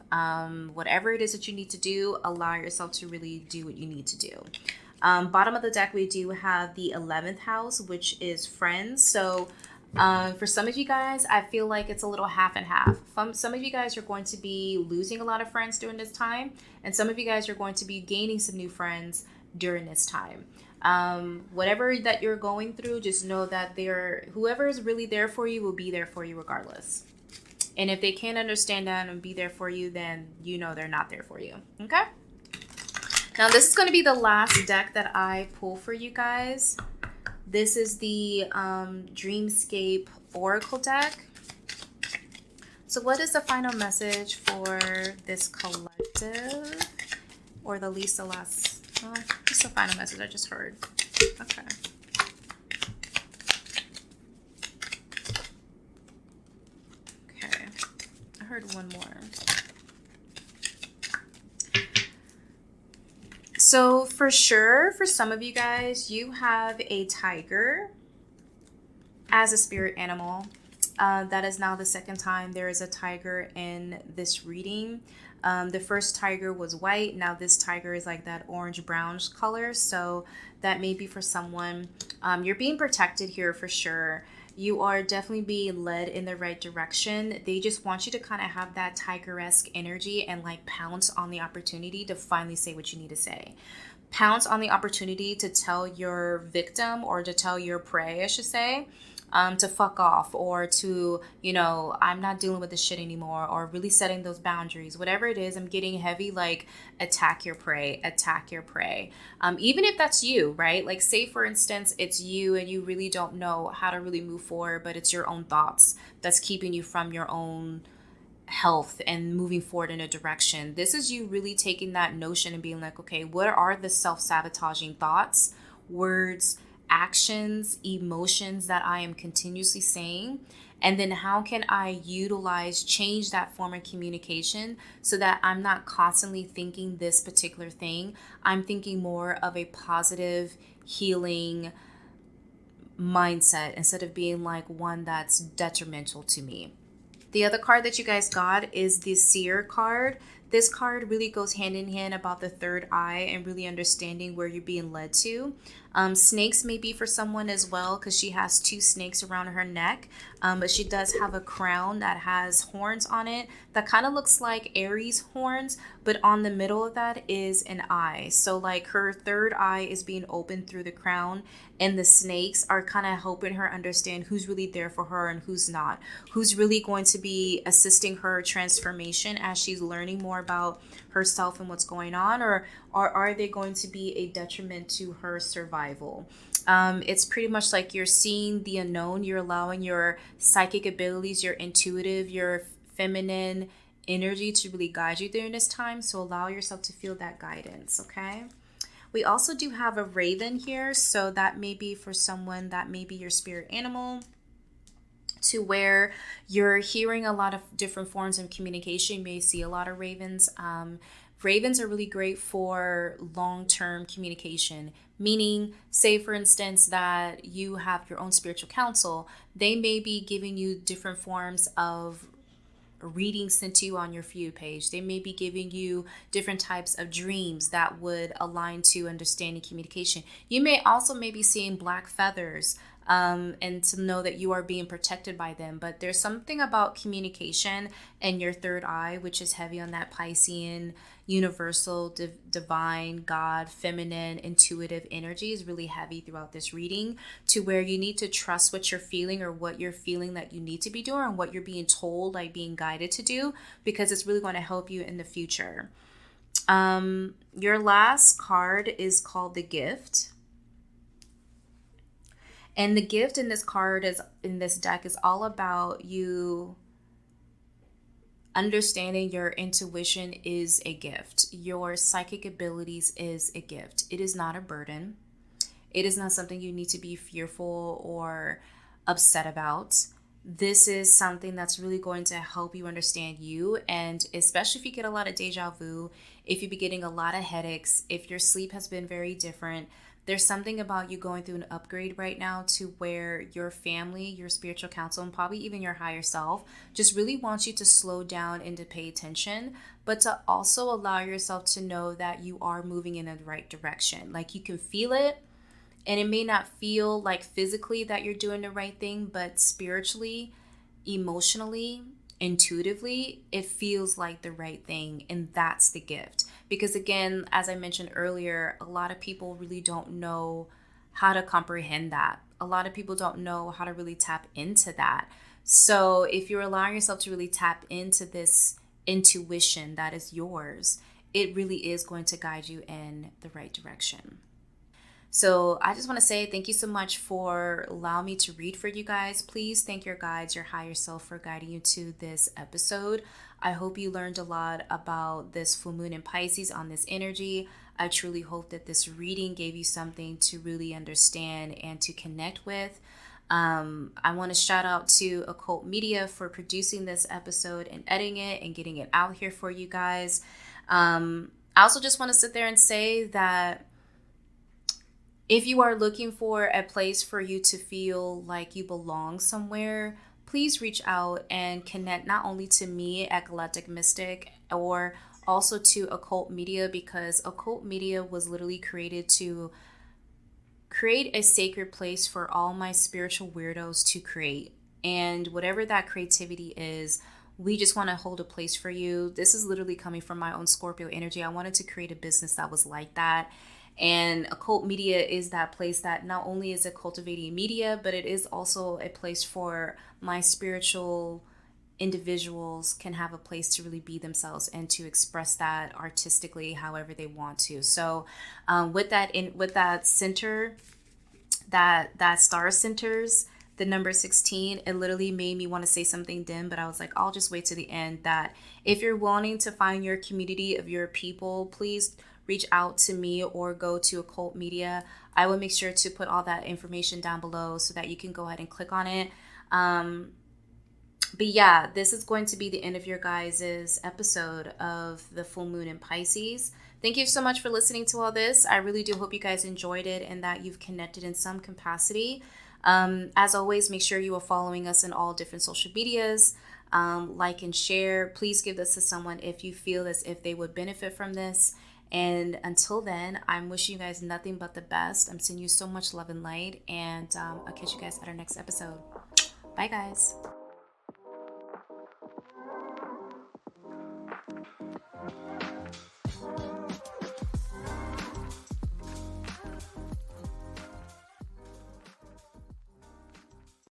Whatever it is that you need to do, allow yourself to really do what you need to do. Bottom of the deck, we do have the 11th house, which is friends. So for some of you guys, I feel like it's a little half and half. Some of you guys are going to be losing a lot of friends during this time, and some of you guys are going to be gaining some new friends during this time. Whatever that you're going through, just know that whoever is really there for you will be there for you regardless. And if they can't understand that and be there for you, then you know they're not there for you. Okay? Now, this is going to be the last deck that I pull for you guys. This is the Dreamscape Oracle deck. So what is the final message for this collective? Or the least the last... Oh, just the final message I just heard. Okay. Okay. I heard one more. So for sure, for some of you guys, you have a tiger as a spirit animal. That is now the second time there is a tiger in this reading. The first tiger was white. Now this tiger is like that orange-brownish color. So that may be for someone. You're being protected here for sure. You are definitely being led in the right direction. They just want you to kind of have that tiger-esque energy and like pounce on the opportunity to finally say what you need to say. Pounce on the opportunity to tell your victim, or to tell your prey, I should say, to fuck off, or to, I'm not dealing with this shit anymore, or really setting those boundaries. Whatever it is, I'm getting heavy, like attack your prey. Even if that's you, right? Like say for instance, it's you and you really don't know how to really move forward, but it's your own thoughts that's keeping you from your own health and moving forward in a direction. This is you really taking that notion and being like, okay, what are the self-sabotaging thoughts, words, actions, emotions that I am continuously saying? And then how can I change that form of communication so that I'm not constantly thinking this particular thing. I'm thinking more of a positive, healing mindset instead of being like one that's detrimental to me. The other card that you guys got is the Seer card. This card really goes hand in hand about the third eye and really understanding where you're being led to. Snakes may be for someone as well, because she has two snakes around her neck, but she does have a crown that has horns on it that kind of looks like Aries horns, but on the middle of that is an eye. So like her third eye is being opened through the crown, and the snakes are kind of helping her understand who's really there for her and who's not, who's really going to be assisting her transformation as she's learning more about herself and what's going on, or are they going to be a detriment to her survival? It's pretty much like you're seeing the unknown. You're allowing your psychic abilities, your intuitive, your feminine energy to really guide you during this time. So allow yourself to feel that guidance, okay? We also do have a raven here. So that may be for someone, that may be your spirit animal, to where you're hearing a lot of different forms of communication. You may see a lot of ravens. Ravens are really great for long-term communication, meaning, say for instance that you have your own spiritual counsel, they may be giving you different forms of readings sent to you on your For You page. They may be giving you different types of dreams that would align to understanding communication. You may also maybe seeing black feathers, and to know that you are being protected by them. But there's something about communication and your third eye, which is heavy on that Piscean, universal, divine, God, feminine, intuitive energy is really heavy throughout this reading, to where you need to trust what you're feeling, or what you're feeling that you need to be doing, and what you're being told, like being guided to do, because it's really going to help you in the future. Your last card is called the Gift. And the gift in this card is, in this deck, is all about you understanding your intuition is a gift. Your psychic abilities is a gift. It is not a burden. It is not something you need to be fearful or upset about. This is something that's really going to help you understand you. And especially if you get a lot of deja vu, if you be getting a lot of headaches, if your sleep has been very different, there's something about you going through an upgrade right now, to where your family, your spiritual counsel, and probably even your higher self just really wants you to slow down and to pay attention, but to also allow yourself to know that you are moving in the right direction. Like you can feel it, and it may not feel like physically that you're doing the right thing, but spiritually, emotionally, intuitively, it feels like the right thing. And that's the gift. Because again, as I mentioned earlier, a lot of people really don't know how to comprehend that. A lot of people don't know how to really tap into that. So if you're allowing yourself to really tap into this intuition that is yours, it really is going to guide you in the right direction. So I just want to say thank you so much for allowing me to read for you guys. Please thank your guides, your higher self, for guiding you to this episode. I hope you learned a lot about this full moon in Pisces on this energy. I truly hope that this reading gave you something to really understand and to connect with. I want to shout out to Occult Media for producing this episode and editing it and getting it out here for you guys. I also just want to sit there and say that if you are looking for a place for you to feel like you belong somewhere, please reach out and connect not only to me at Galactic Mystic, or also to Occult Media, because Occult Media was literally created to create a sacred place for all my spiritual weirdos to create. And whatever that creativity is, we just want to hold a place for you. This is literally coming from my own Scorpio energy. I wanted to create a business that was like that. And Occult Media is that place that not only is it cultivating media, but it is also a place for my spiritual individuals can have a place to really be themselves and to express that artistically however they want to. So with that center, that star centers the number 16, it literally made me want to say something dim, but I was like, I'll just wait to the end. That if you're wanting to find your community of your people, please reach out to me or go to Occult Media. I will make sure to put all that information down below so that you can go ahead and click on it. But yeah, this is going to be the end of your guys' episode of the full moon in Pisces. Thank you so much for listening to all this. I really do hope you guys enjoyed it and that you've connected in some capacity. As always, make sure you are following us in all different social medias. Like and share. Please give this to someone if you feel as if they would benefit from this. And until then, I'm wishing you guys nothing but the best. I'm sending you so much love and light. And I'll catch you guys at our next episode. Bye, guys.